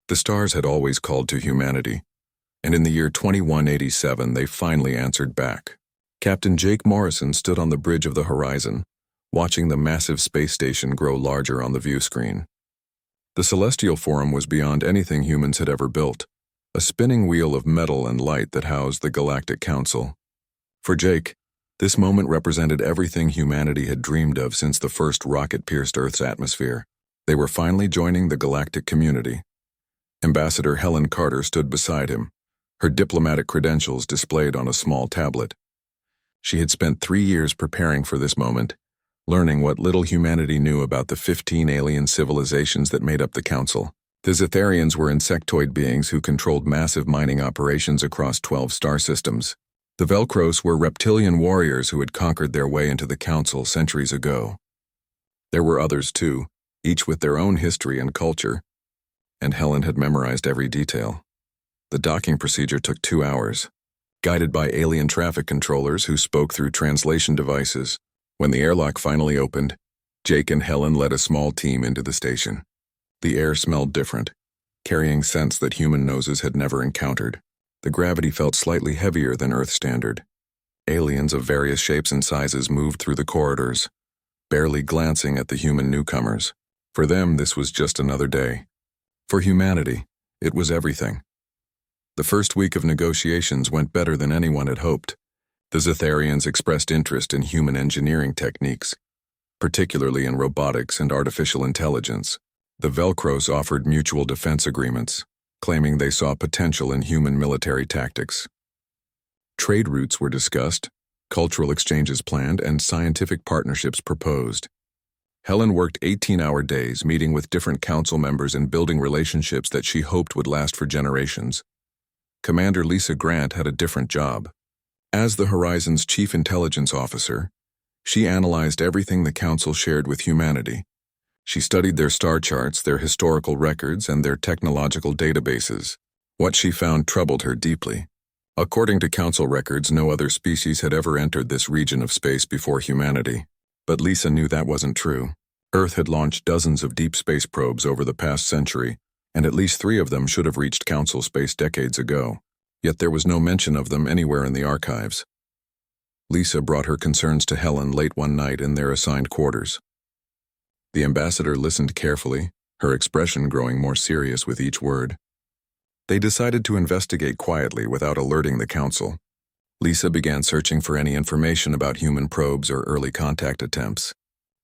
The stars had always called to humanity, and in the year 2187 they finally answered back. Captain Jake Morrison stood on the bridge of the horizon, watching the massive space station grow larger on the view screen. The Celestial Forum was beyond anything humans had ever built, a spinning wheel of metal and light that housed the Galactic Council. For Jake, this moment represented everything humanity had dreamed of since the first rocket pierced Earth's atmosphere. They were finally joining the galactic community. Ambassador Helen Carter stood beside him, her diplomatic credentials displayed on a small tablet. She had spent 3 years preparing for this moment, learning what little humanity knew about the 15 alien civilizations that made up the Council. The Zetharians were insectoid beings who controlled massive mining operations across 12 star systems. The Velcros were reptilian warriors who had conquered their way into the Council centuries ago. There were others too, each with their own history and culture, and Helen had memorized every detail. The docking procedure took 2 hours, guided by alien traffic controllers who spoke through translation devices. When the airlock finally opened, Jake and Helen led a small team into the station. The air smelled different, carrying scents that human noses had never encountered. The gravity felt slightly heavier than Earth standard. Aliens of various shapes and sizes moved through the corridors, barely glancing at the human newcomers. For them, this was just another day. For humanity, it was everything. The first week of negotiations went better than anyone had hoped. The Zetharians expressed interest in human engineering techniques, particularly in robotics and artificial intelligence. The Velcros offered mutual defense agreements, claiming they saw potential in human military tactics. Trade routes were discussed, cultural exchanges planned, and scientific partnerships proposed. Helen worked 18-hour days, meeting with different council members and building relationships that she hoped would last for generations. Commander Lisa Grant had a different job. As the Horizon's chief intelligence officer, she analyzed everything the Council shared with humanity. She studied their star charts, their historical records, and their technological databases. What she found troubled her deeply. According to Council records, no other species had ever entered this region of space before humanity. But Lisa knew that wasn't true. Earth had launched dozens of deep space probes over the past century, and at least 3 of them should have reached Council space decades ago. Yet there was no mention of them anywhere in the archives. Lisa brought her concerns to Helen late one night in their assigned quarters. The ambassador listened carefully, her expression growing more serious with each word. They decided to investigate quietly without alerting the Council. Lisa began searching for any information about human probes or early contact attempts.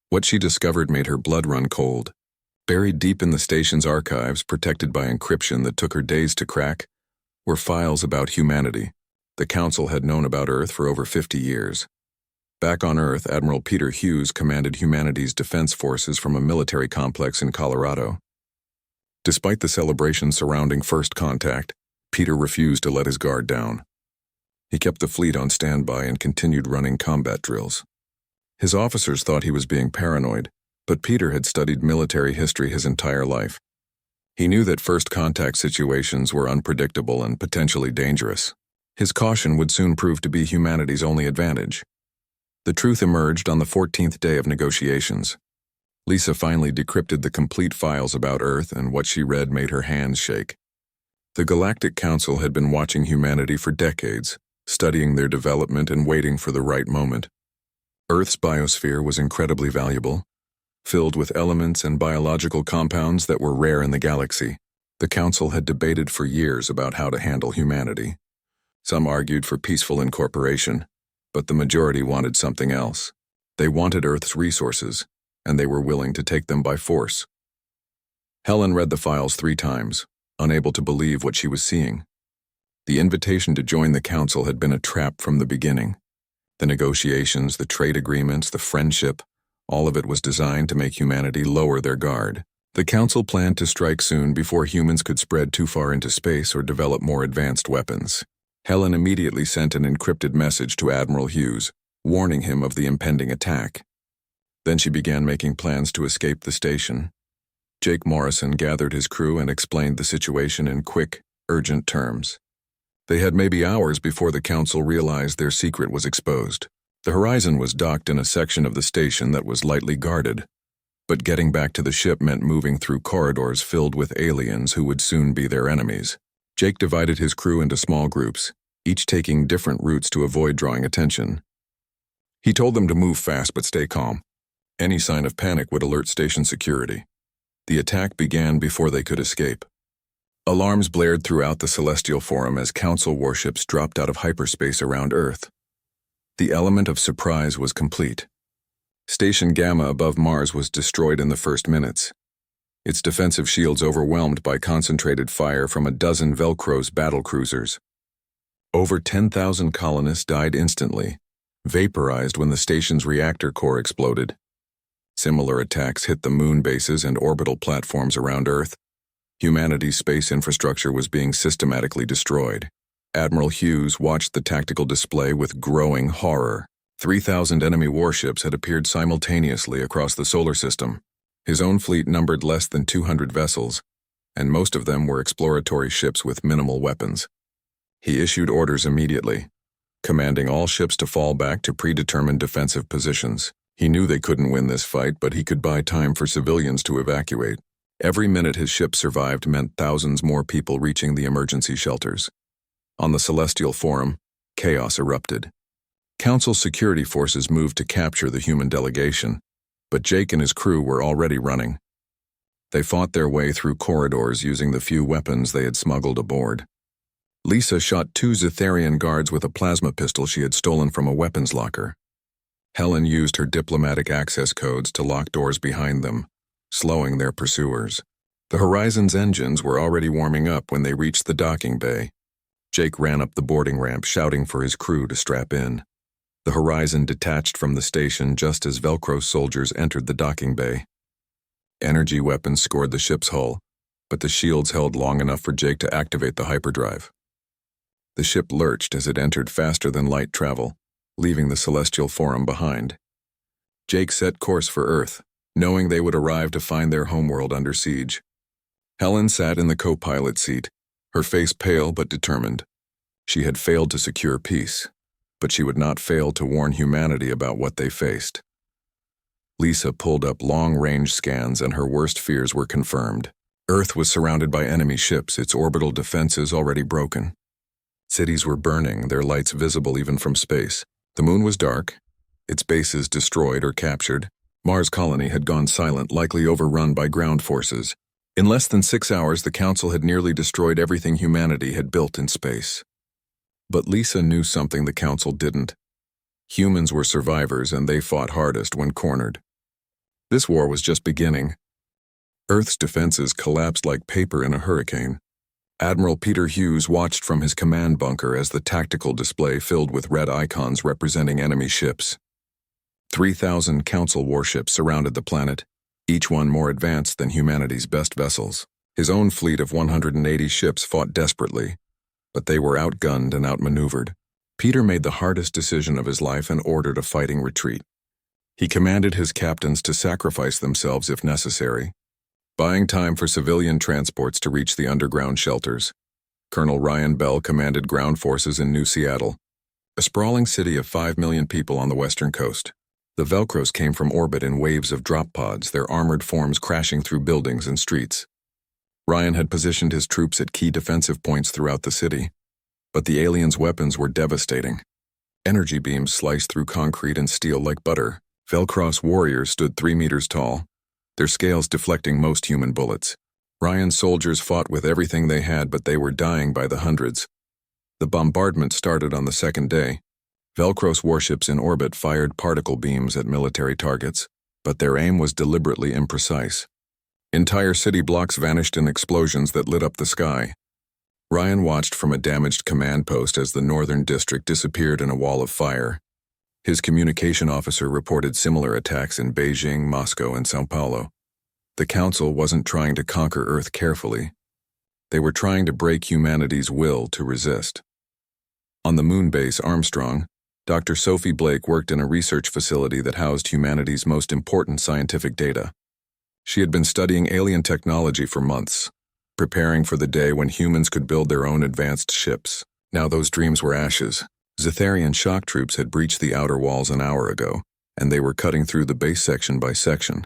What she discovered made her blood run cold. Buried deep in the station's archives, protected by encryption that took her days to crack, were files about humanity. The Council had known about Earth for over 50 years. Back on Earth, Admiral Peter Hughes commanded humanity's defense forces from a military complex in Colorado. Despite the celebration surrounding first contact, Peter refused to let his guard down. He kept the fleet on standby and continued running combat drills. His officers thought he was being paranoid, but Peter had studied military history his entire life. He knew that first contact situations were unpredictable and potentially dangerous. His caution would soon prove to be humanity's only advantage. The truth emerged on the 14th day of negotiations. Lisa finally decrypted the complete files about Earth, and what she read made her hands shake. The Galactic Council had been watching humanity for decades, studying their development and waiting for the right moment. Earth's biosphere was incredibly valuable, filled with elements and biological compounds that were rare in the galaxy. The Council had debated for years about how to handle humanity. Some argued for peaceful incorporation, but the majority wanted something else. They wanted Earth's resources, and they were willing to take them by force. Helen read the files 3 times, unable to believe what she was seeing. The invitation to join the Council had been a trap from the beginning. The negotiations, the trade agreements, the friendship, all of it was designed to make humanity lower their guard. The Council planned to strike soon before humans could spread too far into space or develop more advanced weapons. Helen immediately sent an encrypted message to Admiral Hughes, warning him of the impending attack. Then she began making plans to escape the station. Jake Morrison gathered his crew and explained the situation in quick, urgent terms. They had maybe hours before the Council realized their secret was exposed. The Horizon was docked in a section of the station that was lightly guarded. But getting back to the ship meant moving through corridors filled with aliens who would soon be their enemies. Jake divided his crew into small groups, each taking different routes to avoid drawing attention. He told them to move fast but stay calm. Any sign of panic would alert station security. The attack began before they could escape. Alarms blared throughout the Celestial Forum as Council warships dropped out of hyperspace around Earth. The element of surprise was complete. Station Gamma above Mars was destroyed in the first minutes, its defensive shields overwhelmed by concentrated fire from a dozen Velcro's battlecruisers. Over 10,000 colonists died instantly, vaporized when the station's reactor core exploded. Similar attacks hit the moon bases and orbital platforms around Earth. Humanity's space infrastructure was being systematically destroyed. Admiral Hughes watched the tactical display with growing horror. 3,000 enemy warships had appeared simultaneously across the solar system. His own fleet numbered less than 200 vessels, and most of them were exploratory ships with minimal weapons. He issued orders immediately, commanding all ships to fall back to predetermined defensive positions. He knew they couldn't win this fight, but he could buy time for civilians to evacuate. Every minute his ship survived meant thousands more people reaching the emergency shelters. On the Celestial Forum, chaos erupted. Council security forces moved to capture the human delegation, but Jake and his crew were already running. They fought their way through corridors using the few weapons they had smuggled aboard. Lisa shot 2 Zetharian guards with a plasma pistol she had stolen from a weapons locker. Helen used her diplomatic access codes to lock doors behind them, slowing their pursuers. The Horizon's engines were already warming up when they reached the docking bay. Jake ran up the boarding ramp, shouting for his crew to strap in. The Horizon detached from the station just as Velcro soldiers entered the docking bay. Energy weapons scored the ship's hull, but the shields held long enough for Jake to activate the hyperdrive. The ship lurched as it entered faster than light travel, leaving the Celestial Forum behind. Jake set course for Earth, knowing they would arrive to find their homeworld under siege. Helen sat in the co-pilot seat, her face pale but determined. She had failed to secure peace, but she would not fail to warn humanity about what they faced. Lisa pulled up long-range scans and her worst fears were confirmed. Earth was surrounded by enemy ships, its orbital defenses already broken. Cities were burning, their lights visible even from space. The moon was dark, its bases destroyed or captured. Mars colony had gone silent, likely overrun by ground forces. In less than 6 hours, the Council had nearly destroyed everything humanity had built in space. But Lisa knew something the Council didn't. Humans were survivors, and they fought hardest when cornered. This war was just beginning. Earth's defenses collapsed like paper in a hurricane. Admiral Peter Hughes watched from his command bunker as the tactical display filled with red icons representing enemy ships. 3,000 Council warships surrounded the planet, each one more advanced than humanity's best vessels. His own fleet of 180 ships fought desperately, but they were outgunned and outmaneuvered. Peter made the hardest decision of his life and ordered a fighting retreat. He commanded his captains to sacrifice themselves if necessary, buying time for civilian transports to reach the underground shelters. Colonel Ryan Bell commanded ground forces in New Seattle, a sprawling city of 5 million people on the western coast. The Velcros came from orbit in waves of drop pods, their armored forms crashing through buildings and streets. Ryan had positioned his troops at key defensive points throughout the city, but the aliens' weapons were devastating. Energy beams sliced through concrete and steel like butter. Velcros warriors stood 3 meters tall, their scales deflecting most human bullets. Ryan's soldiers fought with everything they had, but they were dying by the hundreds. The bombardment started on the second day. Velcros warships in orbit fired particle beams at military targets, but their aim was deliberately imprecise. Entire city blocks vanished in explosions that lit up the sky. Ryan watched from a damaged command post as the northern district disappeared in a wall of fire. His communication officer reported similar attacks in Beijing, Moscow, and Sao Paulo. The Council wasn't trying to conquer Earth carefully. They were trying to break humanity's will to resist. On the moon base Armstrong, Dr. Sophie Blake worked in a research facility that housed humanity's most important scientific data. She had been studying alien technology for months, preparing for the day when humans could build their own advanced ships. Now those dreams were ashes. Zetharian shock troops had breached the outer walls an hour ago, and they were cutting through the base section by section.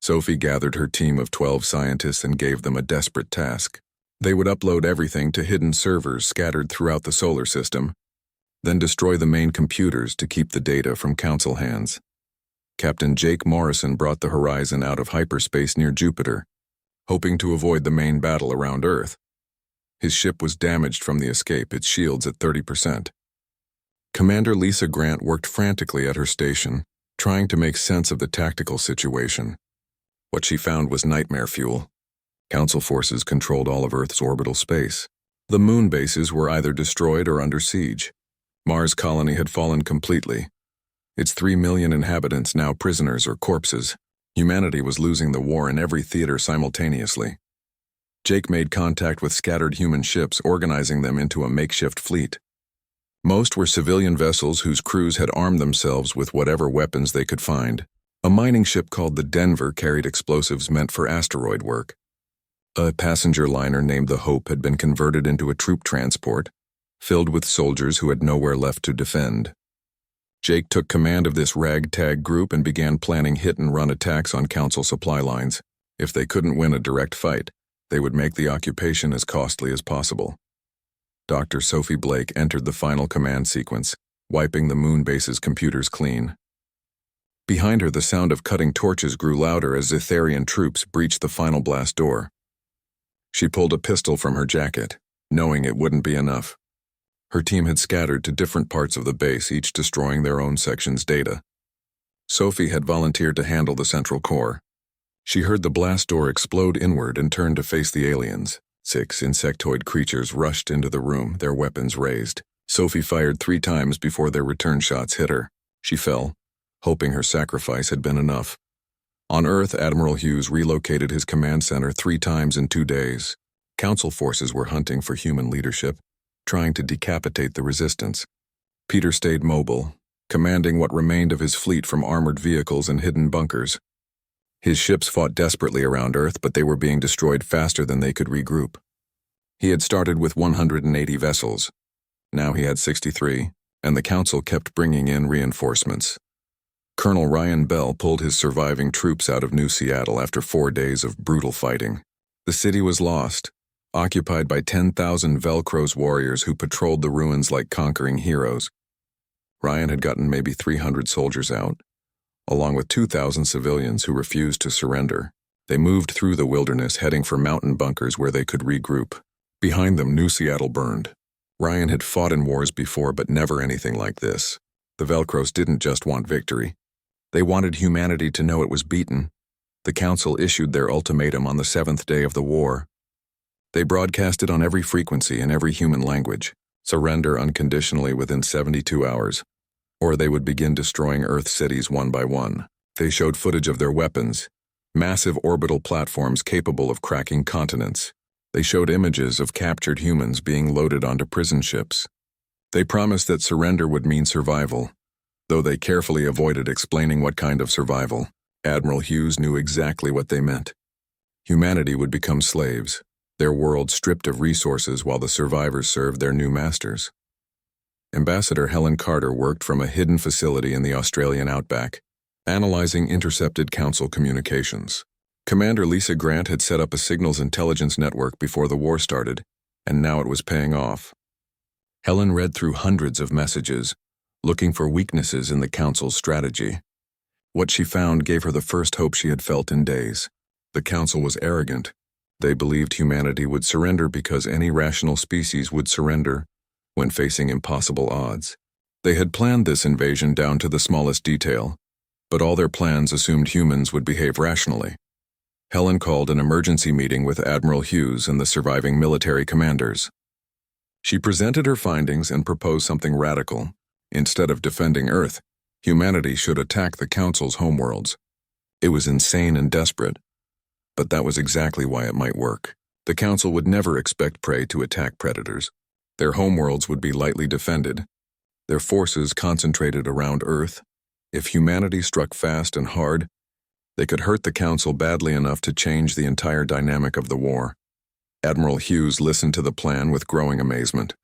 Sophie gathered her team of 12 scientists and gave them a desperate task. They would upload everything to hidden servers scattered throughout the solar system, then destroy the main computers to keep the data from Council hands. Captain Jake Morrison brought the Horizon out of hyperspace near Jupiter, hoping to avoid the main battle around Earth. His ship was damaged from the escape, its shields at 30%. Commander Lisa Grant worked frantically at her station, trying to make sense of the tactical situation. What she found was nightmare fuel. Council forces controlled all of Earth's orbital space. The moon bases were either destroyed or under siege. Mars' colony had fallen completely. Its 3 million inhabitants now prisoners or corpses. Humanity was losing the war in every theater simultaneously. Jake made contact with scattered human ships, organizing them into a makeshift fleet. Most were civilian vessels whose crews had armed themselves with whatever weapons they could find. A mining ship called the Denver carried explosives meant for asteroid work. A passenger liner named the Hope had been converted into a troop transport, filled with soldiers who had nowhere left to defend. Jake took command of this ragtag group and began planning hit-and-run attacks on Council supply lines. If they couldn't win a direct fight, they would make the occupation as costly as possible. Dr. Sophie Blake entered the final command sequence, wiping the moon base's computers clean. Behind her, the sound of cutting torches grew louder as Zetharian troops breached the final blast door. She pulled a pistol from her jacket, knowing it wouldn't be enough. Her team had scattered to different parts of the base, each destroying their own section's data. Sophie had volunteered to handle the central core. She heard the blast door explode inward and turned to face the aliens. 6 insectoid creatures rushed into the room, their weapons raised. Sophie fired 3 times before their return shots hit her. She fell, hoping her sacrifice had been enough. On Earth, Admiral Hughes relocated his command center 3 times in 2 days. Council forces were hunting for human leadership, trying to decapitate the resistance. Peter stayed mobile, commanding what remained of his fleet from armored vehicles and hidden bunkers. His ships fought desperately around Earth, but they were being destroyed faster than they could regroup. He had started with 180 vessels. Now he had 63, and the Council kept bringing in reinforcements. Colonel Ryan Bell pulled his surviving troops out of New Seattle after 4 days of brutal fighting. The city was lost, occupied by 10,000 Velcro's warriors who patrolled the ruins like conquering heroes. Ryan had gotten maybe 300 soldiers out, along with 2,000 civilians who refused to surrender. They moved through the wilderness, heading for mountain bunkers where they could regroup. Behind them, New Seattle burned. Ryan had fought in wars before, but never anything like this. The Velcros didn't just want victory. They wanted humanity to know it was beaten. The Council issued their ultimatum on the 7th day of the war. They broadcasted on every frequency in every human language: surrender unconditionally within 72 hours. Or they would begin destroying Earth cities one by one. They showed footage of their weapons, massive orbital platforms capable of cracking continents. They showed images of captured humans being loaded onto prison ships. They promised that surrender would mean survival, though they carefully avoided explaining what kind of survival. Admiral Hughes knew exactly what they meant. Humanity would become slaves, their world stripped of resources while the survivors served their new masters. Ambassador Helen Carter worked from a hidden facility in the Australian outback, analyzing intercepted Council communications. Commander Lisa Grant had set up a signals intelligence network before the war started, and now it was paying off. Helen read through hundreds of messages, looking for weaknesses in the Council's strategy. What she found gave her the first hope she had felt in days. The Council was arrogant. They believed humanity would surrender because any rational species would surrender when facing impossible odds. They had planned this invasion down to the smallest detail, but all their plans assumed humans would behave rationally. Helen called an emergency meeting with Admiral Hughes and the surviving military commanders. She presented her findings and proposed something radical. Instead of defending Earth, humanity should attack the Council's homeworlds. It was insane and desperate, but that was exactly why it might work. The Council would never expect prey to attack predators. Their homeworlds would be lightly defended, their forces concentrated around Earth. If humanity struck fast and hard, they could hurt the Council badly enough to change the entire dynamic of the war. Admiral Hughes listened to the plan with growing amazement.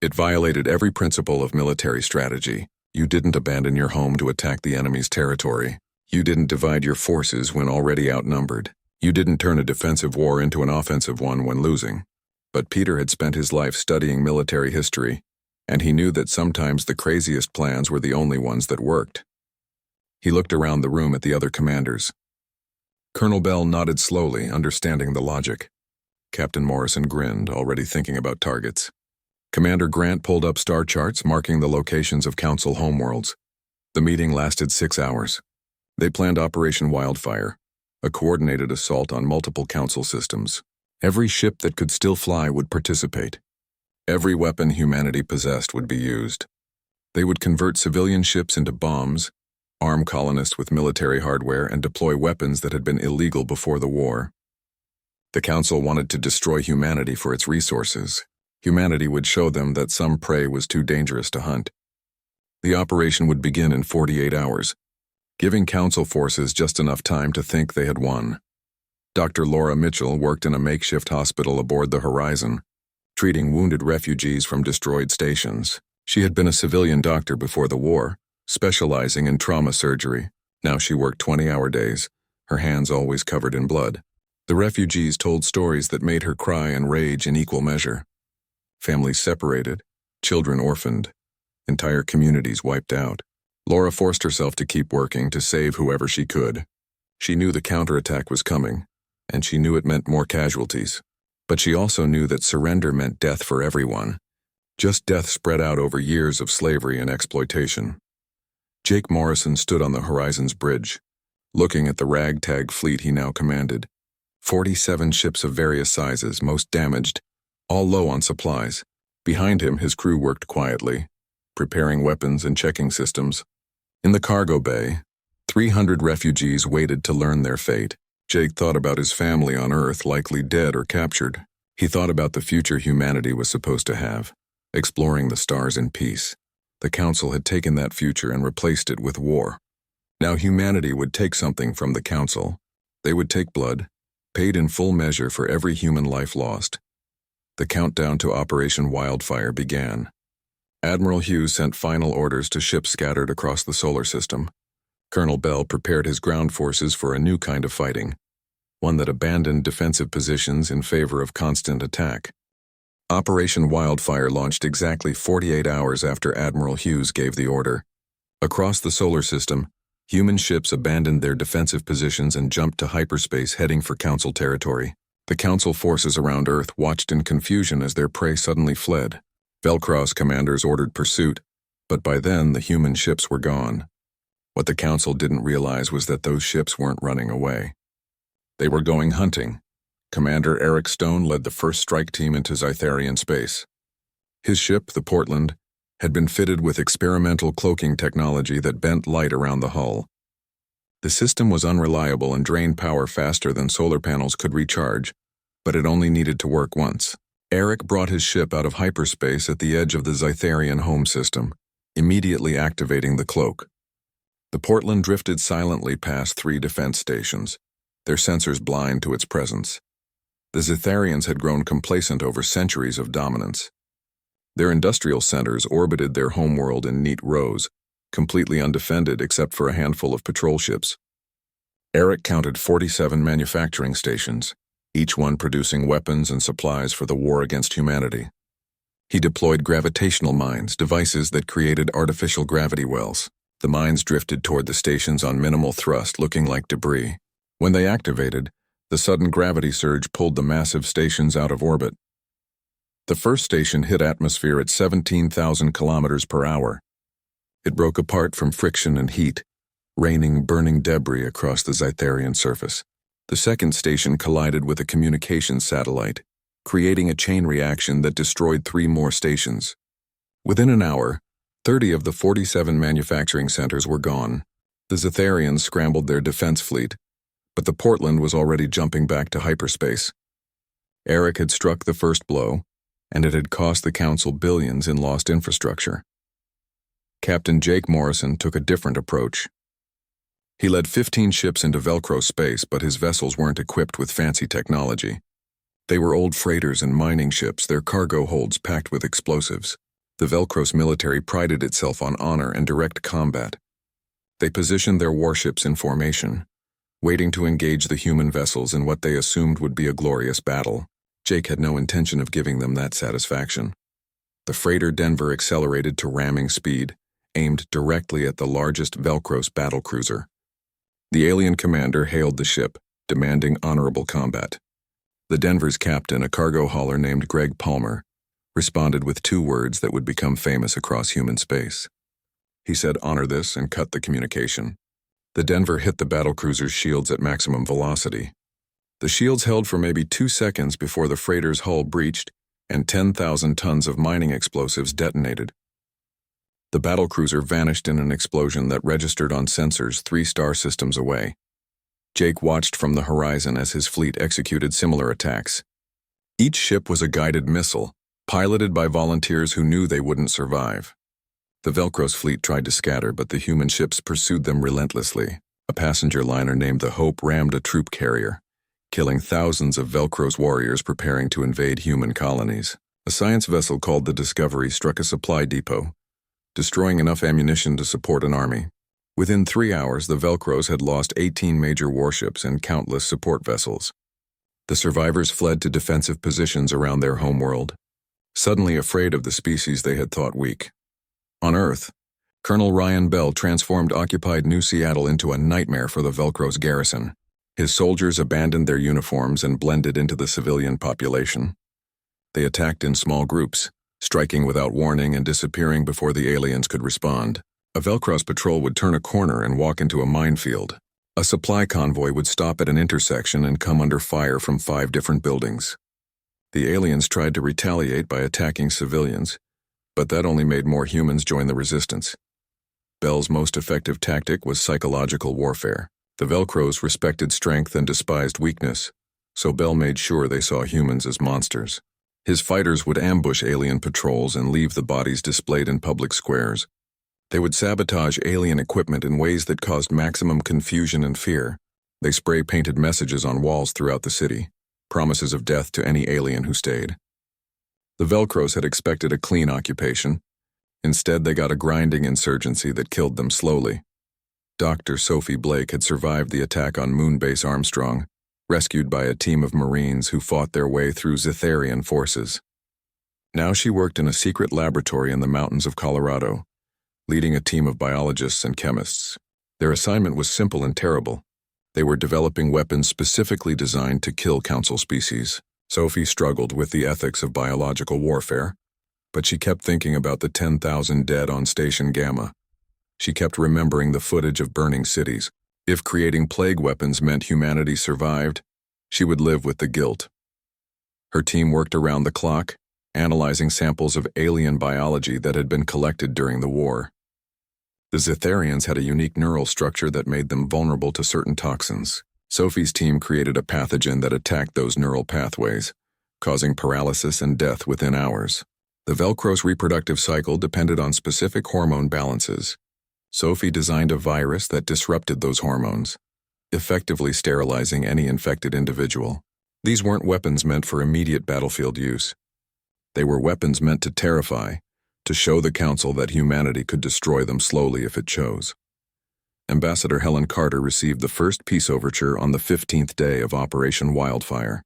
It violated every principle of military strategy. You didn't abandon your home to attack the enemy's territory. You didn't divide your forces when already outnumbered. You didn't turn a defensive war into an offensive one when losing. But Peter had spent his life studying military history, and he knew that sometimes the craziest plans were the only ones that worked. He looked around the room at the other commanders. Colonel Bell nodded slowly, understanding the logic. Captain Morrison grinned, already thinking about targets. Commander Grant pulled up star charts marking the locations of Council homeworlds. The meeting lasted 6 hours. They planned Operation Wildfire, a coordinated assault on multiple Council systems. Every ship that could still fly would participate. Every weapon humanity possessed would be used. They would convert civilian ships into bombs, arm colonists with military hardware, and deploy weapons that had been illegal before the war. The Council wanted to destroy humanity for its resources. Humanity would show them that some prey was too dangerous to hunt. The operation would begin in 48 hours, giving Council forces just enough time to think they had won. Dr. Laura Mitchell worked in a makeshift hospital aboard the Horizon, treating wounded refugees from destroyed stations. She had been a civilian doctor before the war, specializing in trauma surgery. Now she worked 20-hour days, her hands always covered in blood. The refugees told stories that made her cry and rage in equal measure. Families separated, children orphaned, entire communities wiped out. Laura forced herself to keep working to save whoever she could. She knew the counterattack was coming, and she knew it meant more casualties. But she also knew that surrender meant death for everyone, just death spread out over years of slavery and exploitation. Jake Morrison stood on the Horizon's bridge, looking at the ragtag fleet he now commanded. 47 ships of various sizes, most damaged, all low on supplies. Behind him, his crew worked quietly, preparing weapons and checking systems. In the cargo bay, 300 refugees waited to learn their fate. Jake thought about his family on Earth, likely dead or captured. He thought about the future humanity was supposed to have, exploring the stars in peace. The Council had taken that future and replaced it with war. Now humanity would take something from the Council. They would take blood, paid in full measure for every human life lost. The countdown to Operation Wildfire began. Admiral Hughes sent final orders to ships scattered across the solar system. Colonel Bell prepared his ground forces for a new kind of fighting, one that abandoned defensive positions in favor of constant attack. Operation Wildfire launched exactly 48 hours after Admiral Hughes gave the order. Across the solar system, human ships abandoned their defensive positions and jumped to hyperspace, heading for Council territory. The Council forces around Earth watched in confusion as their prey suddenly fled. Velcross commanders ordered pursuit, but by then the human ships were gone. What the Council didn't realize was that those ships weren't running away. They were going hunting. Commander Eric Stone led the first strike team into Zytharian space. His ship, the Portland, had been fitted with experimental cloaking technology that bent light around the hull. The system was unreliable and drained power faster than solar panels could recharge, but it only needed to work once. Eric brought his ship out of hyperspace at the edge of the Zytharian home system, immediately activating the cloak. The Portland drifted silently past 3 defense stations, their sensors blind to its presence. The Zytharians had grown complacent over centuries of dominance. Their industrial centers orbited their homeworld in neat rows, completely undefended except for a handful of patrol ships. Eric counted 47 manufacturing stations, each one producing weapons and supplies for the war against humanity. He deployed gravitational mines, devices that created artificial gravity wells. The mines drifted toward the stations on minimal thrust, looking like debris. When they activated, the sudden gravity surge pulled the massive stations out of orbit. The first station hit atmosphere at 17,000 kilometers per hour. It broke apart from friction and heat, raining burning debris across the Zytharian surface. The second station collided with a communications satellite, creating a chain reaction that destroyed 3 more stations. Within an hour, 30 of the 47 manufacturing centers were gone. The Zytharians scrambled their defense fleet, but the Portland was already jumping back to hyperspace. Eric had struck the first blow, and it had cost the Council billions in lost infrastructure. Captain Jake Morrison took a different approach. He led 15 ships into Velcro space, but his vessels weren't equipped with fancy technology. They were old freighters and mining ships, their cargo holds packed with explosives. The Velcros military prided itself on honor and direct combat. They positioned their warships in formation, waiting to engage the human vessels in what they assumed would be a glorious battle. Jake had no intention of giving them that satisfaction. The freighter Denver accelerated to ramming speed, aimed directly at the largest Velcros battlecruiser. The alien commander hailed the ship, demanding honorable combat. The Denver's captain, a cargo hauler named Greg Palmer, responded with 2 words that would become famous across human space. He said, "Honor this," and cut the communication. The Denver hit the battlecruiser's shields at maximum velocity. The shields held for maybe 2 seconds before the freighter's hull breached and 10,000 tons of mining explosives detonated. The battlecruiser vanished in an explosion that registered on sensors 3 star systems away. Jake watched from the horizon as his fleet executed similar attacks. Each ship was a guided missile, piloted by volunteers who knew they wouldn't survive. The Velcros fleet tried to scatter, but the human ships pursued them relentlessly. A passenger liner named the Hope rammed a troop carrier, killing thousands of Velcros warriors preparing to invade human colonies. A science vessel called the Discovery struck a supply depot, destroying enough ammunition to support an army. Within 3 hours, the Velcros had lost 18 major warships and countless support vessels. The survivors fled to defensive positions around their homeworld, suddenly afraid of the species they had thought weak. On Earth, Colonel Ryan Bell transformed occupied New Seattle into a nightmare for the Velcros garrison. His soldiers abandoned their uniforms and blended into the civilian population. They attacked in small groups, striking without warning and disappearing before the aliens could respond. A Velcros patrol would turn a corner and walk into a minefield. A supply convoy would stop at an intersection and come under fire from 5 different buildings. The aliens tried to retaliate by attacking civilians, but that only made more humans join the resistance. Bell's most effective tactic was psychological warfare. The Velcros respected strength and despised weakness, so Bell made sure they saw humans as monsters. His fighters would ambush alien patrols and leave the bodies displayed in public squares. They would sabotage alien equipment in ways that caused maximum confusion and fear. They spray-painted messages on walls throughout the city, promises of death to any alien who stayed. The Velcros had expected a clean occupation. Instead, they got a grinding insurgency that killed them slowly. Dr. Sophie Blake had survived the attack on Moonbase Armstrong, rescued by a team of Marines who fought their way through Zetharian forces. Now she worked in a secret laboratory in the mountains of Colorado, leading a team of biologists and chemists. Their assignment was simple and terrible. They were developing weapons specifically designed to kill Council species. Sophie struggled with the ethics of biological warfare, but she kept thinking about the 10,000 dead on Station Gamma. She kept remembering the footage of burning cities. If creating plague weapons meant humanity survived, she would live with the guilt. Her team worked around the clock, analyzing samples of alien biology that had been collected during the war. The Zetharians had a unique neural structure that made them vulnerable to certain toxins. Sophie's team created a pathogen that attacked those neural pathways, causing paralysis and death within hours. The Velcros reproductive cycle depended on specific hormone balances. Sophie designed a virus that disrupted those hormones, effectively sterilizing any infected individual. These weren't weapons meant for immediate battlefield use. They were weapons meant to terrify, to show the Council that humanity could destroy them slowly if it chose. Ambassador Helen Carter received the first peace overture on the 15th day of Operation Wildfire.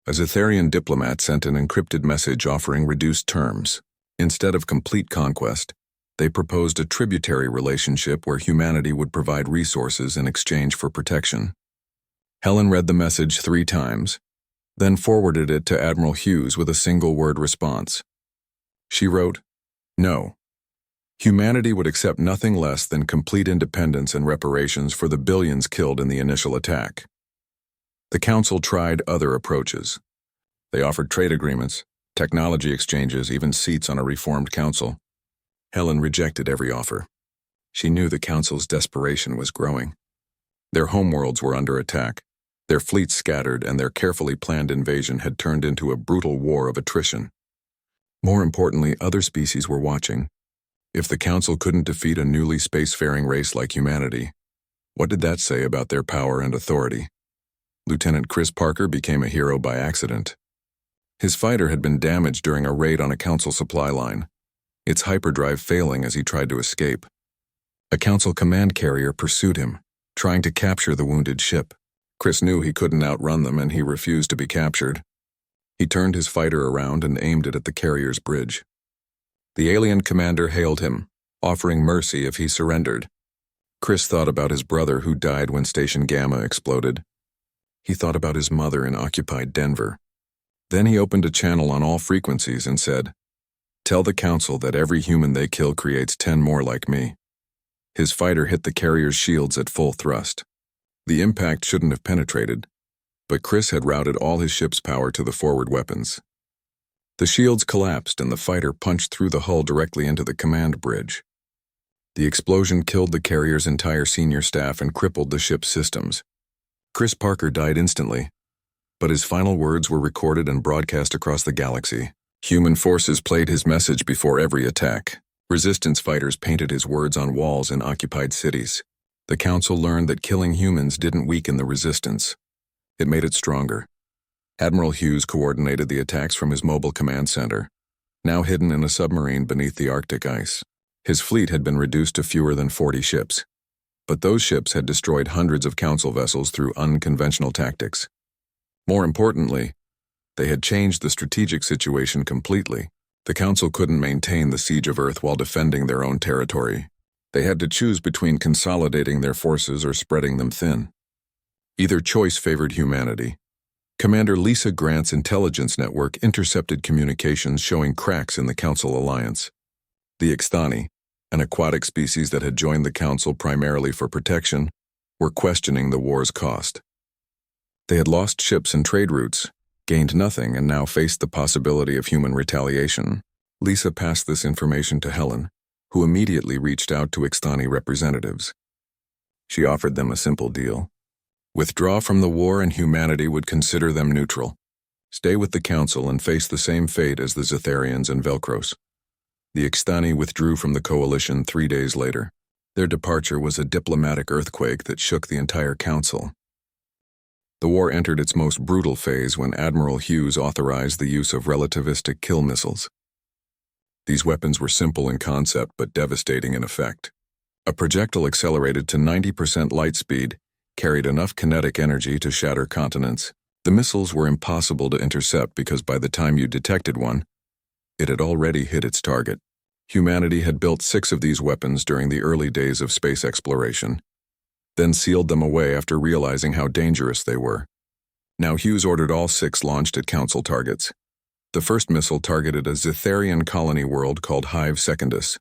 A Zetharian diplomat sent an encrypted message offering reduced terms. Instead of complete conquest, they proposed a tributary relationship where humanity would provide resources in exchange for protection. Helen read the message 3 times, then forwarded it to Admiral Hughes with a single-word response. She wrote, "No. Humanity would accept nothing less than complete independence and reparations for the billions killed in the initial attack." The Council tried other approaches. They offered trade agreements, technology exchanges, even seats on a reformed council. Helen rejected every offer. She knew the Council's desperation was growing. Their homeworlds were under attack, their fleets scattered, and their carefully planned invasion had turned into a brutal war of attrition. More importantly, other species were watching. If the Council couldn't defeat a newly spacefaring race like humanity, what did that say about their power and authority? Lieutenant Chris Parker became a hero by accident. His fighter had been damaged during a raid on a Council supply line, its hyperdrive failing as he tried to escape. A Council command carrier pursued him, trying to capture the wounded ship. Chris knew he couldn't outrun them and he refused to be captured. He turned his fighter around and aimed it at the carrier's bridge. The alien commander hailed him, offering mercy if he surrendered. Chris thought about his brother who died when Station Gamma exploded. He thought about his mother in occupied Denver. Then he opened a channel on all frequencies and said, "Tell the Council that every human they kill creates 10 more like me." His fighter hit the carrier's shields at full thrust. The impact shouldn't have penetrated, but Chris had routed all his ship's power to the forward weapons. The shields collapsed and the fighter punched through the hull directly into the command bridge. The explosion killed the carrier's entire senior staff and crippled the ship's systems. Chris Parker died instantly, but his final words were recorded and broadcast across the galaxy. Human forces played his message before every attack. Resistance fighters painted his words on walls in occupied cities. The Council learned that killing humans didn't weaken the resistance. It made it stronger. Admiral Hughes coordinated the attacks from his mobile command center, now hidden in a submarine beneath the Arctic ice. His fleet had been reduced to fewer than 40 ships, but those ships had destroyed hundreds of Council vessels through unconventional tactics. More importantly, they had changed the strategic situation completely. The Council couldn't maintain the siege of Earth while defending their own territory. They had to choose between consolidating their forces or spreading them thin. Either choice favored humanity. Commander Lisa Grant's intelligence network intercepted communications showing cracks in the Council alliance. The Ixthani, an aquatic species that had joined the Council primarily for protection, were questioning the war's cost. They had lost ships and trade routes, gained nothing, and now faced the possibility of human retaliation. Lisa passed this information to Helen, who immediately reached out to Ixthani representatives. She offered them a simple deal. Withdraw from the war and humanity would consider them neutral. Stay with the Council and face the same fate as the Zetharians and Velcros. The Ixthani withdrew from the coalition 3 days later. Their departure was a diplomatic earthquake that shook the entire Council. The war entered its most brutal phase when Admiral Hughes authorized the use of relativistic kill missiles. These weapons were simple in concept but devastating in effect. A projectile accelerated to 90% light speed, carried enough kinetic energy to shatter continents. The missiles were impossible to intercept because by the time you detected one, it had already hit its target. Humanity had built 6 of these weapons during the early days of space exploration, then sealed them away after realizing how dangerous they were. Now Hughes ordered all 6 launched at Council targets. The first missile targeted a Zetharian colony world called Hive Secundus,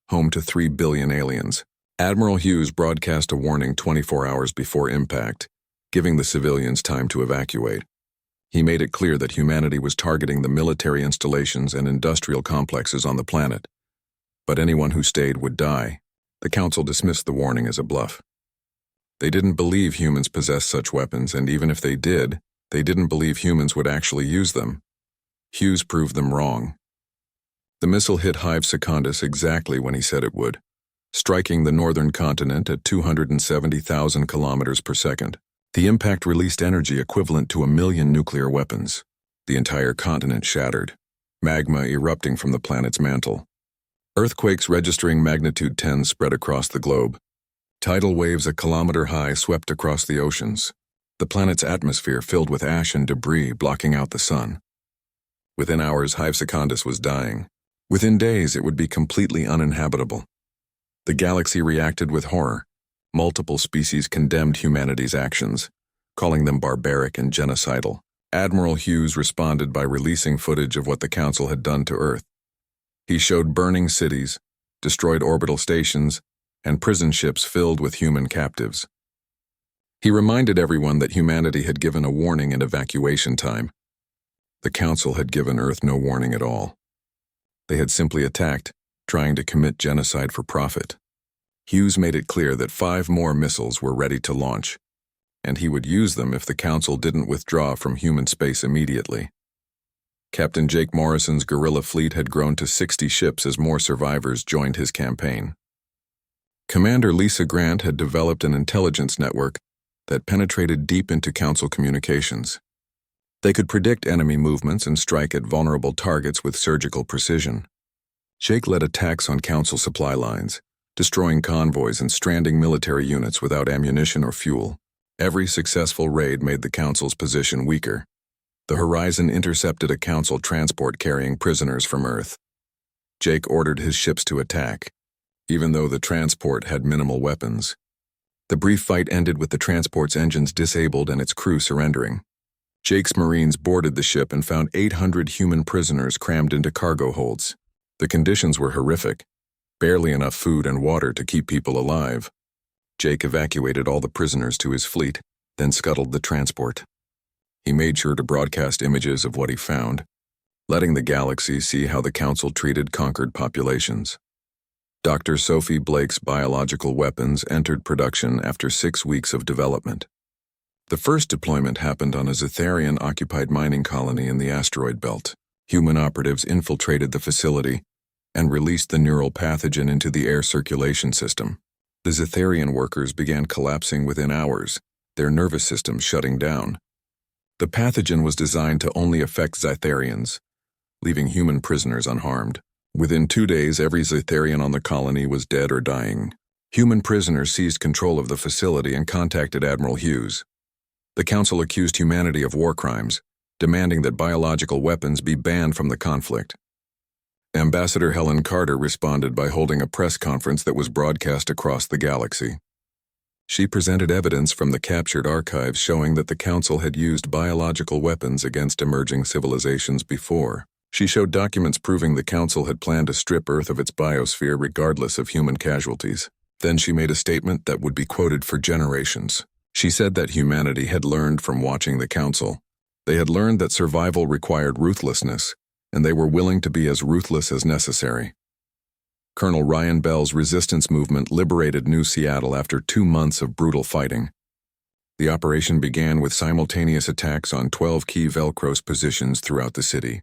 home to 3 billion aliens. Admiral Hughes broadcast a warning 24 hours before impact, giving the civilians time to evacuate. He made it clear that humanity was targeting the military installations and industrial complexes on the planet, but anyone who stayed would die. The Council dismissed the warning as a bluff. They didn't believe humans possessed such weapons, and even if they did, they didn't believe humans would actually use them. Hughes proved them wrong. The missile hit Hive Secundus exactly when he said it would, striking the northern continent at 270,000 kilometers per second. The impact released energy equivalent to 1 million nuclear weapons. The entire continent shattered, magma erupting from the planet's mantle. Earthquakes registering magnitude 10 spread across the globe. Tidal waves a kilometer high swept across the oceans, the planet's atmosphere filled with ash and debris blocking out the sun. Within hours, Hive Secundus was dying. Within days, it would be completely uninhabitable. The galaxy reacted with horror. Multiple species condemned humanity's actions, calling them barbaric and genocidal. Admiral Hughes responded by releasing footage of what the Council had done to Earth. He showed burning cities, destroyed orbital stations, and prison ships filled with human captives. He reminded everyone that humanity had given a warning and evacuation time. The Council had given Earth no warning at all. They had simply attacked, trying to commit genocide for profit. Hughes made it clear that 5 more missiles were ready to launch, and he would use them if the Council didn't withdraw from human space immediately. Captain Jake Morrison's guerrilla fleet had grown to 60 ships as more survivors joined his campaign. Commander Lisa Grant had developed an intelligence network that penetrated deep into Council communications. They could predict enemy movements and strike at vulnerable targets with surgical precision. Jake led attacks on Council supply lines, destroying convoys and stranding military units without ammunition or fuel. Every successful raid made the Council's position weaker. The Horizon intercepted a Council transport carrying prisoners from Earth. Jake ordered his ships to attack, even though the transport had minimal weapons. The brief fight ended with the transport's engines disabled and its crew surrendering. Jake's Marines boarded the ship and found 800 human prisoners crammed into cargo holds. The conditions were horrific, barely enough food and water to keep people alive. Jake evacuated all the prisoners to his fleet, then scuttled the transport. He made sure to broadcast images of what he found, letting the galaxy see how the Council treated conquered populations. Dr. Sophie Blake's biological weapons entered production after 6 weeks of development. The first deployment happened on a Zetharian-occupied mining colony in the asteroid belt. Human operatives infiltrated the facility and released the neural pathogen into the air circulation system. The Zetharian workers began collapsing within hours, their nervous systems shutting down. The pathogen was designed to only affect Zetharians, leaving human prisoners unharmed. Within 2 days, every Zetharian on the colony was dead or dying. Human prisoners seized control of the facility and contacted Admiral Hughes. The Council accused humanity of war crimes, demanding that biological weapons be banned from the conflict. Ambassador Helen Carter responded by holding a press conference that was broadcast across the galaxy. She presented evidence from the captured archives showing that the Council had used biological weapons against emerging civilizations before. She showed documents proving the Council had planned to strip Earth of its biosphere regardless of human casualties. Then she made a statement that would be quoted for generations. She said that humanity had learned from watching the Council. They had learned that survival required ruthlessness, and they were willing to be as ruthless as necessary. Colonel Ryan Bell's resistance movement liberated New Seattle after 2 months of brutal fighting. The operation began with simultaneous attacks on 12 key Velcros positions throughout the city.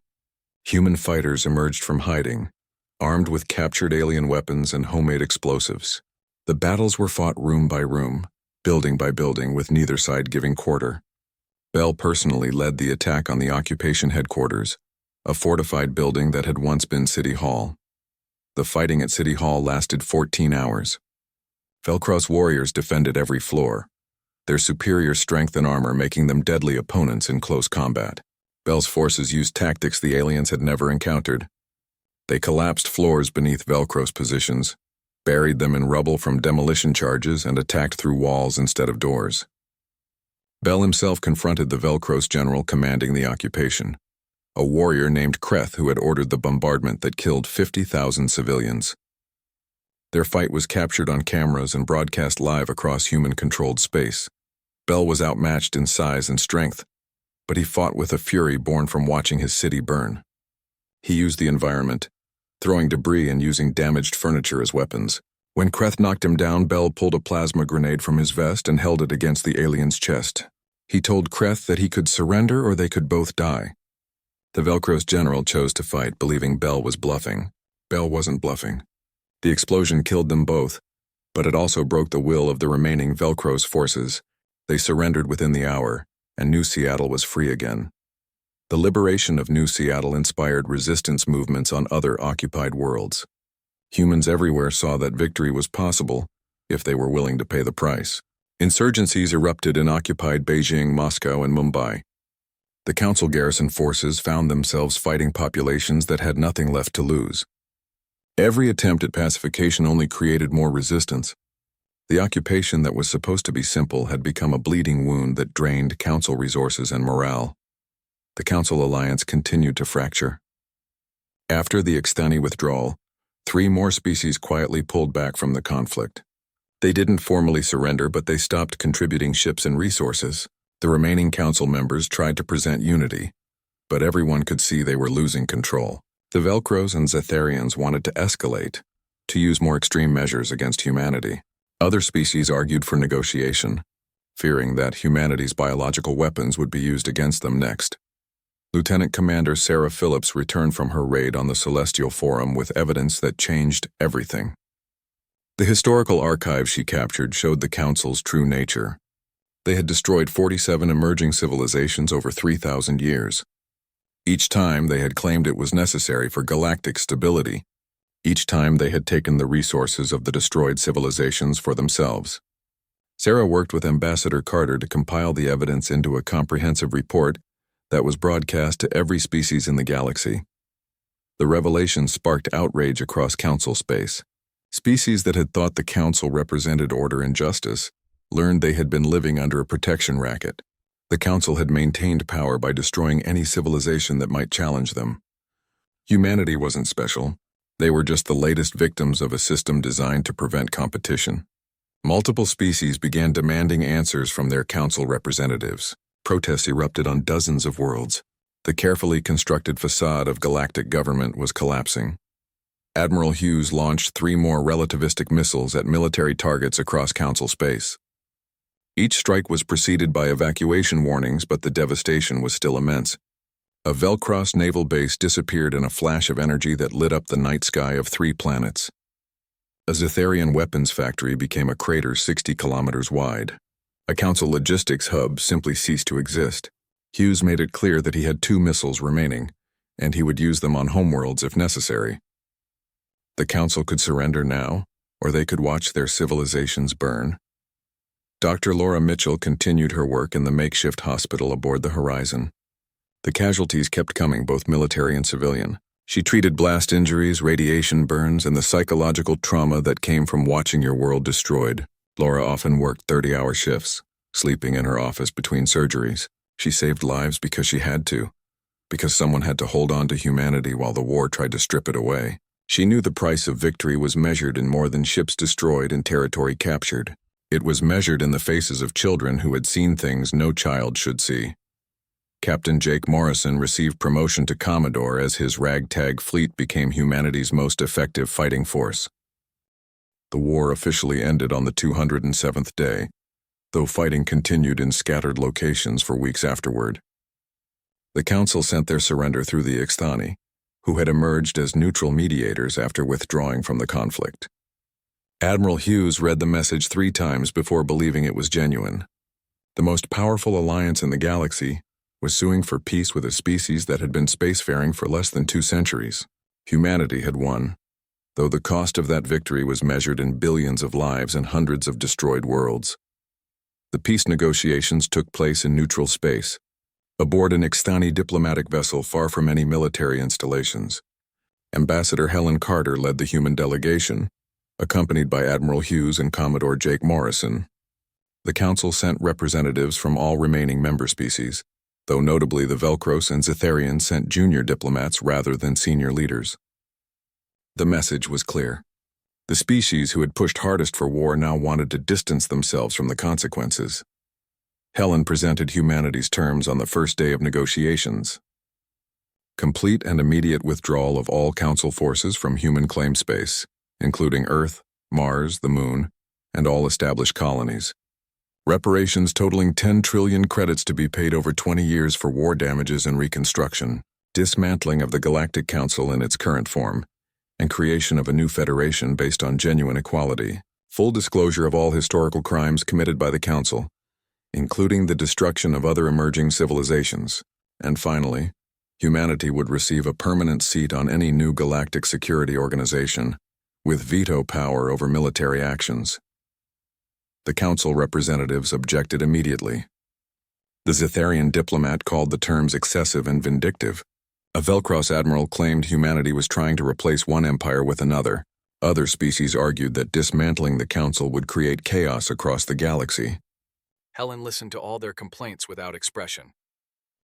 Human fighters emerged from hiding, armed with captured alien weapons and homemade explosives. The battles were fought room by room, building by building, with neither side giving quarter. Bell personally led the attack on the occupation headquarters, a fortified building that had once been City Hall. The fighting at City Hall lasted 14 hours. Velcros warriors defended every floor, their superior strength and armor making them deadly opponents in close combat. Bell's forces used tactics the aliens had never encountered. They collapsed floors beneath Velcros positions, buried them in rubble from demolition charges, and attacked through walls instead of doors. Bell himself confronted the Velcros general commanding the occupation, a warrior named Kreth who had ordered the bombardment that killed 50,000 civilians. Their fight was captured on cameras and broadcast live across human-controlled space. Bell was outmatched in size and strength, but he fought with a fury born from watching his city burn. He used the environment, throwing debris and using damaged furniture as weapons. When Kreth knocked him down, Bell pulled a plasma grenade from his vest and held it against the alien's chest. He told Kreth that he could surrender or they could both die. The Velcros general chose to fight, believing Bell was bluffing. Bell wasn't bluffing. The explosion killed them both, but it also broke the will of the remaining Velcros forces. They surrendered within the hour, and New Seattle was free again. The liberation of New Seattle inspired resistance movements on other occupied worlds. Humans everywhere saw that victory was possible if they were willing to pay the price. Insurgencies erupted in occupied Beijing, Moscow, and Mumbai. The Council garrison forces found themselves fighting populations that had nothing left to lose. Every attempt at pacification only created more resistance. The occupation that was supposed to be simple had become a bleeding wound that drained Council resources and morale. The Council alliance continued to fracture. After the Ixtani withdrawal, 3 more species quietly pulled back from the conflict. They didn't formally surrender, but they stopped contributing ships and resources. The remaining Council members tried to present unity, but everyone could see they were losing control. The Velcros and Zetharians wanted to escalate, to use more extreme measures against humanity. Other species argued for negotiation, fearing that humanity's biological weapons would be used against them next. Lieutenant Commander Sarah Phillips returned from her raid on the Celestial Forum with evidence that changed everything. The historical archives she captured showed the Council's true nature. They had destroyed 47 emerging civilizations over 3,000 years. Each time they had claimed it was necessary for galactic stability. Each time they had taken the resources of the destroyed civilizations for themselves. Sarah worked with Ambassador Carter to compile the evidence into a comprehensive report that was broadcast to every species in the galaxy. The revelation sparked outrage across Council space. Species that had thought the Council represented order and justice learned they had been living under a protection racket. The Council had maintained power by destroying any civilization that might challenge them. Humanity wasn't special. They were just the latest victims of a system designed to prevent competition. Multiple species began demanding answers from their Council representatives. Protests erupted on dozens of worlds. The carefully constructed facade of galactic government was collapsing. Admiral Hughes launched 3 more relativistic missiles at military targets across Council space. Each strike was preceded by evacuation warnings, but the devastation was still immense. A Velcross naval base disappeared in a flash of energy that lit up the night sky of 3 planets. A Zetharian weapons factory became a crater 60 kilometers wide. A Council logistics hub simply ceased to exist. Hughes made it clear that he had 2 missiles remaining, and he would use them on homeworlds if necessary. The Council could surrender now, or they could watch their civilizations burn. Dr. Laura Mitchell continued her work in the makeshift hospital aboard the Horizon. The casualties kept coming, both military and civilian. She treated blast injuries, radiation burns, and the psychological trauma that came from watching your world destroyed. Laura often worked 30-hour shifts, sleeping in her office between surgeries. She saved lives because she had to, because someone had to hold on to humanity while the war tried to strip it away. She knew the price of victory was measured in more than ships destroyed and territory captured. It was measured in the faces of children who had seen things no child should see. Captain Jake Morrison received promotion to Commodore as his ragtag fleet became humanity's most effective fighting force. The war officially ended on the 207th day, though fighting continued in scattered locations for weeks afterward. The Council sent their surrender through the Ixthani, who had emerged as neutral mediators after withdrawing from the conflict. Admiral Hughes read the message 3 times before believing it was genuine. The most powerful alliance in the galaxy was suing for peace with a species that had been spacefaring for less than 2 centuries. Humanity had won, though the cost of that victory was measured in billions of lives and hundreds of destroyed worlds. The peace negotiations took place in neutral space, aboard an Ixthani diplomatic vessel far from any military installations. Ambassador Helen Carter led the human delegation, accompanied by Admiral Hughes and Commodore Jake Morrison. The Council sent representatives from all remaining member species, though notably the Velcros and Zetharians sent junior diplomats rather than senior leaders. The message was clear. The species who had pushed hardest for war now wanted to distance themselves from the consequences. Helen presented humanity's terms on the first day of negotiations. Complete and immediate withdrawal of all Council forces from human claim space, including Earth, Mars, the Moon, and all established colonies. Reparations totaling 10 trillion credits to be paid over 20 years for war damages and reconstruction, dismantling of the Galactic Council in its current form, and creation of a new federation based on genuine equality, full disclosure of all historical crimes committed by the Council, including the destruction of other emerging civilizations, and finally, humanity would receive a permanent seat on any new galactic security organization, with veto power over military actions. The Council representatives objected immediately. The Zetharian diplomat called the terms excessive and vindictive. A Velcros admiral claimed humanity was trying to replace one empire with another. Other species argued that dismantling the Council would create chaos across the galaxy. Helen listened to all their complaints without expression.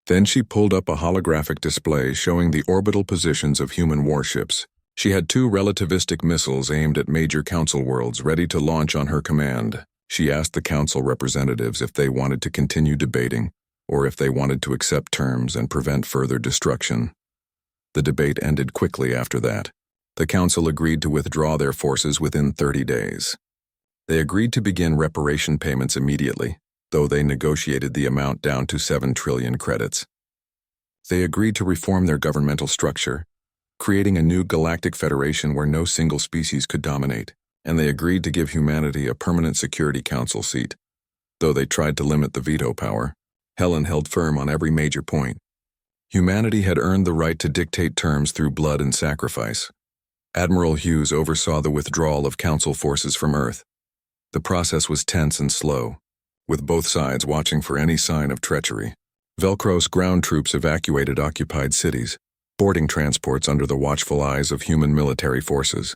Then she pulled up a holographic display showing the orbital positions of human warships. She had 2 relativistic missiles aimed at major Council worlds ready to launch on her command. She asked the Council representatives if they wanted to continue debating, or if they wanted to accept terms and prevent further destruction. The debate ended quickly after that. The Council agreed to withdraw their forces within 30 days. They agreed to begin reparation payments immediately, though they negotiated the amount down to 7 trillion credits. They agreed to reform their governmental structure, creating a new galactic federation where no single species could dominate, and they agreed to give humanity a permanent Security Council seat. Though they tried to limit the veto power, Helen held firm on every major point. Humanity had earned the right to dictate terms through blood and sacrifice. Admiral Hughes oversaw the withdrawal of Council forces from Earth. The process was tense and slow, with both sides watching for any sign of treachery. Velcros ground troops evacuated occupied cities, boarding transports under the watchful eyes of human military forces.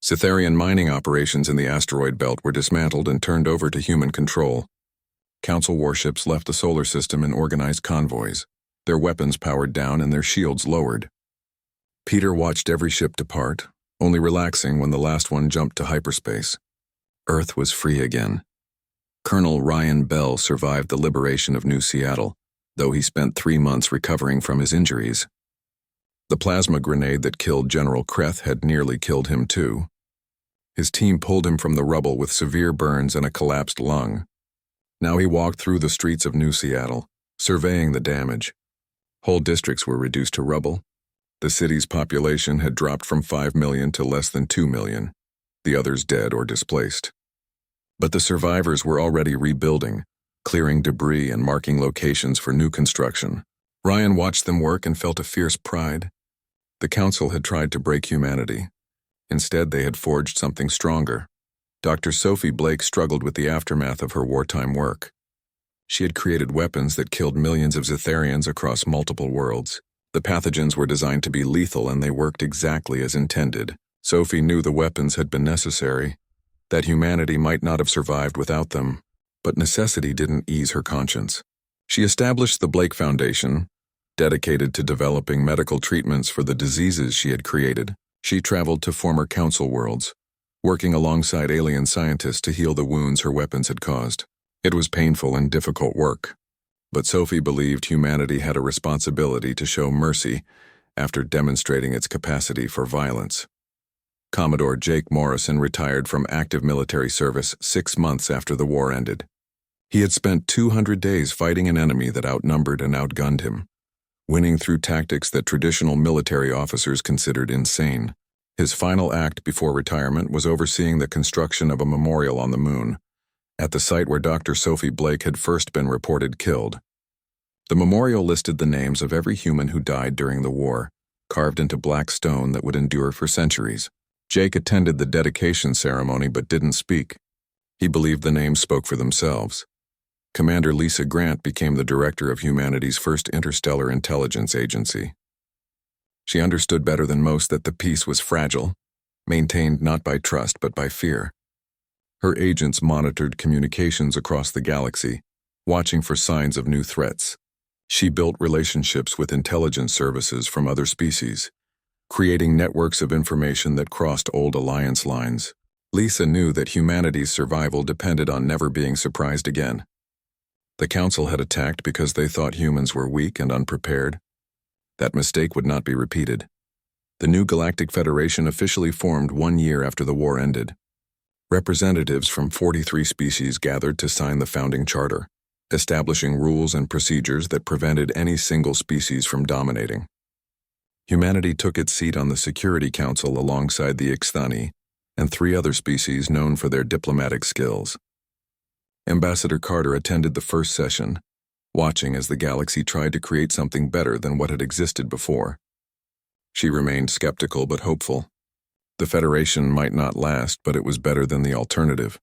Cytherian mining operations in the asteroid belt were dismantled and turned over to human control. Council warships left the solar system in organized convoys, their weapons powered down and their shields lowered. Peter watched every ship depart, only relaxing when the last one jumped to hyperspace. Earth was free again. Colonel Ryan Bell survived the liberation of New Seattle, though he spent 3 months recovering from his injuries. The plasma grenade that killed General Kreth had nearly killed him too. His team pulled him from the rubble with severe burns and a collapsed lung. Now he walked through the streets of New Seattle, surveying the damage. Whole districts were reduced to rubble. The city's population had dropped from 5 million to less than 2 million, the others dead or displaced. But the survivors were already rebuilding, clearing debris and marking locations for new construction. Ryan watched them work and felt a fierce pride. The Council had tried to break humanity. Instead, they had forged something stronger. Dr. Sophie Blake struggled with the aftermath of her wartime work. She had created weapons that killed millions of Zetharians across multiple worlds. The pathogens were designed to be lethal and they worked exactly as intended. Sophie knew the weapons had been necessary, that humanity might not have survived without them, but necessity didn't ease her conscience. She established the Blake Foundation, dedicated to developing medical treatments for the diseases she had created. She traveled to former Council worlds, working alongside alien scientists to heal the wounds her weapons had caused. It was painful and difficult work, but Sophie believed humanity had a responsibility to show mercy after demonstrating its capacity for violence. Commodore Jake Morrison retired from active military service 6 months after the war ended. He had spent 200 days fighting an enemy that outnumbered and outgunned him, winning through tactics that traditional military officers considered insane. His final act before retirement was overseeing the construction of a memorial on the moon, at the site where Dr. Sophie Blake had first been reported killed. The memorial listed the names of every human who died during the war, carved into black stone that would endure for centuries. Jake attended the dedication ceremony but didn't speak. He believed the names spoke for themselves. Commander Lisa Grant became the director of humanity's first interstellar intelligence agency. She understood better than most that the peace was fragile, maintained not by trust but by fear. Her agents monitored communications across the galaxy, watching for signs of new threats. She built relationships with intelligence services from other species, creating networks of information that crossed old alliance lines. Lisa knew that humanity's survival depended on never being surprised again. The Council had attacked because they thought humans were weak and unprepared. That mistake would not be repeated. The new Galactic Federation officially formed 1 year after the war ended. Representatives from 43 species gathered to sign the founding charter, establishing rules and procedures that prevented any single species from dominating. Humanity took its seat on the Security Council alongside the Ixthani and 3 other species known for their diplomatic skills. Ambassador Carter attended the first session, watching as the galaxy tried to create something better than what had existed before. She remained skeptical but hopeful. The Federation might not last, but it was better than the alternative.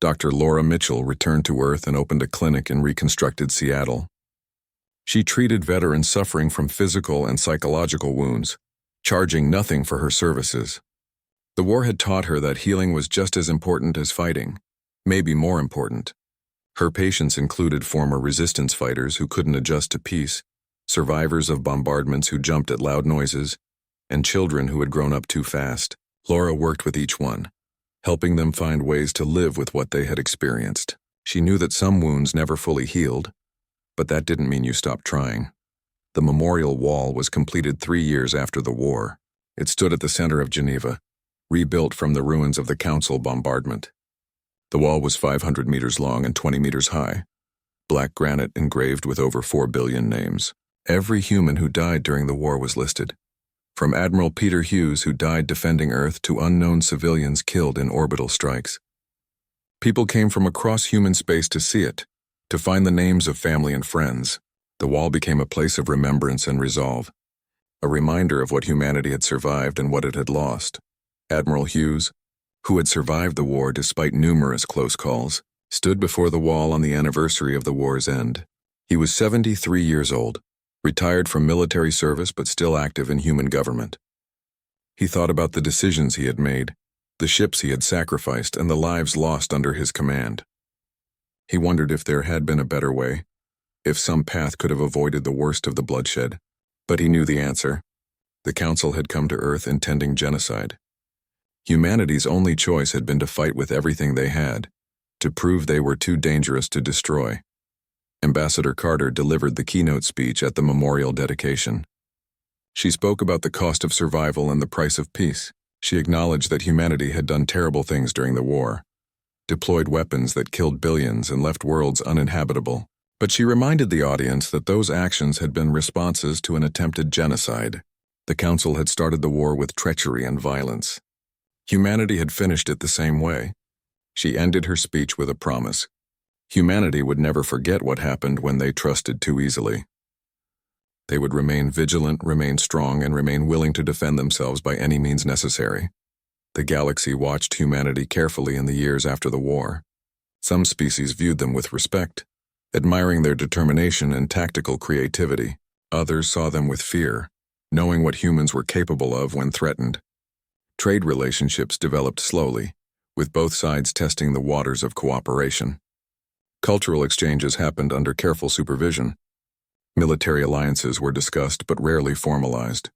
Dr. Laura Mitchell returned to Earth and opened a clinic in reconstructed Seattle. She treated veterans suffering from physical and psychological wounds, charging nothing for her services. The war had taught her that healing was just as important as fighting, maybe more important. Her patients included former resistance fighters who couldn't adjust to peace, survivors of bombardments who jumped at loud noises, and children who had grown up too fast. Laura worked with each one, helping them find ways to live with what they had experienced. She knew that some wounds never fully healed, but that didn't mean you stopped trying. The memorial wall was completed 3 years after the war. It stood at the center of Geneva, rebuilt from the ruins of the Council bombardment. The wall was 500 meters long and 20 meters high, black granite engraved with over 4 billion names. Every human who died during the war was listed, from Admiral Peter Hughes, who died defending Earth, to unknown civilians killed in orbital strikes. People came from across human space to see it, to find the names of family and friends. The wall became a place of remembrance and resolve, a reminder of what humanity had survived and what it had lost. Admiral Hughes, who had survived the war despite numerous close calls, stood before the wall on the anniversary of the war's end. He was 73 years old, retired from military service but still active in human government. He thought about the decisions he had made, the ships he had sacrificed, and the lives lost under his command. He wondered if there had been a better way, if some path could have avoided the worst of the bloodshed. But he knew the answer. The Council had come to Earth intending genocide. Humanity's only choice had been to fight with everything they had, to prove they were too dangerous to destroy. Ambassador Carter delivered the keynote speech at the memorial dedication. She spoke about the cost of survival and the price of peace. She acknowledged that humanity had done terrible things during the war, deployed weapons that killed billions and left worlds uninhabitable. But she reminded the audience that those actions had been responses to an attempted genocide. The Council had started the war with treachery and violence. Humanity had finished it the same way. She ended her speech with a promise. Humanity would never forget what happened when they trusted too easily. They would remain vigilant, remain strong, and remain willing to defend themselves by any means necessary. The galaxy watched humanity carefully in the years after the war. Some species viewed them with respect, admiring their determination and tactical creativity. Others saw them with fear, knowing what humans were capable of when threatened. Trade relationships developed slowly, with both sides testing the waters of cooperation. Cultural exchanges happened under careful supervision. Military alliances were discussed but rarely formalized.